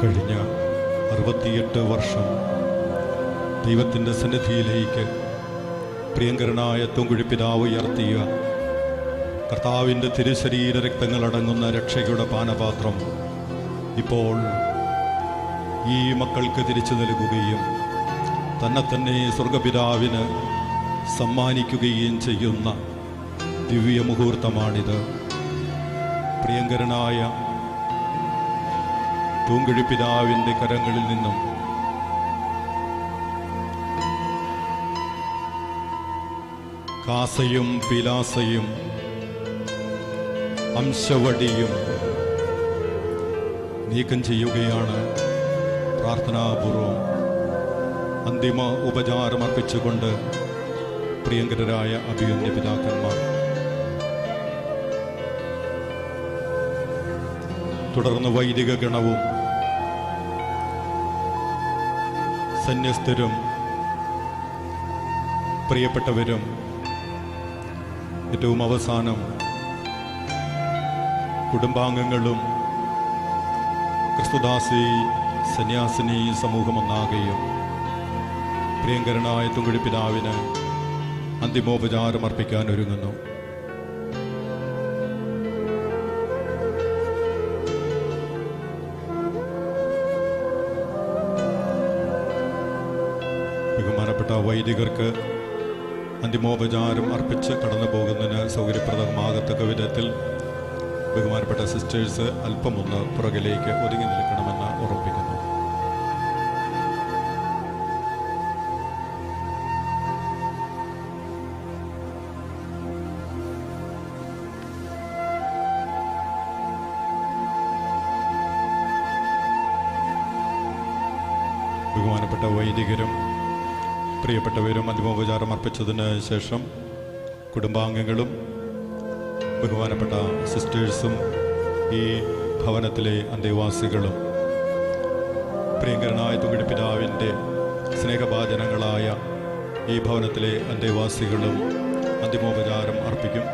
കഴിഞ്ഞ 68 വർഷം ദൈവത്തിൻ്റെ സന്നിധിയിലേക്ക് പ്രിയങ്കരനായ തൂങ്കുഴി പിതാവ് ഉയർത്തിയ കർത്താവിൻ്റെ തിരുശരീര രക്തങ്ങളടങ്ങുന്ന രക്ഷയുടെ പാനപാത്രം ഇപ്പോൾ ഈ മക്കൾക്ക് തിരിച്ചു നൽകുകയും തന്നെ സ്വർഗപിതാവിന് സമ്മാനിക്കുകയും ചെയ്യുന്ന ദിവ്യമുഹൂർത്തമാണിത്. പ്രിയങ്കരനായ തൂങ്കുഴി പിതാവിൻ്റെ കരങ്ങളിൽ നിന്നും കാസയും പിലാസയും അംശവടിയും നീക്കം ചെയ്യുകയാണ്. പ്രാർത്ഥനാപൂർവം അന്തിമ ഉപചാരം അർപ്പിച്ചുകൊണ്ട് പ്രിയങ്കരായ അഭിവന്യ പിതാക്കന്മാർ തുടർന്ന് വൈദിക ഗണവും സന്യസ്തരും പ്രിയപ്പെട്ടവരും ഏറ്റവും അവസാനം കുടുംബാംഗങ്ങളും ക്രിസ്തുദാസി സന്യാസിനി സമൂഹമൊന്നാകെയും പ്രിയങ്കരനായ തൂങ്കുഴി പിതാവിന് അന്തിമോപചാരം അർപ്പിക്കാൻ ഒരുങ്ങുന്നു. ബഹുമാനപ്പെട്ട വൈദികർക്ക് അന്തിമോപചാരം അർപ്പിച്ച് കടന്നു പോകുന്നതിന് സൗകര്യപ്രദമാകത്തക്ക വിധത്തിൽ ബഹുമാനപ്പെട്ട സിസ്റ്റേഴ്സ് അല്പമൊന്ന് പുറകിലേക്ക് ഒതുങ്ങി നിൽക്കണമെന്ന് ഓർമ്മിപ്പിക്കുന്നു. ബഹുമാനപ്പെട്ട വൈദികരും പ്രിയപ്പെട്ടവരും അന്തിമോപചാരം അർപ്പിച്ചതിന് ശേഷം കുടുംബാംഗങ്ങളും ബഹുമാനപ്പെട്ട സിസ്റ്റേഴ്സും ഈ ഭവനത്തിലെ അന്തേവാസികളും പ്രിയങ്കരനായ തൂങ്കുഴി പിതാവിൻ്റെ സ്നേഹഭാജനങ്ങളായ ഈ ഭവനത്തിലെ അന്തേവാസികളും അന്തിമോപചാരം അർപ്പിക്കും.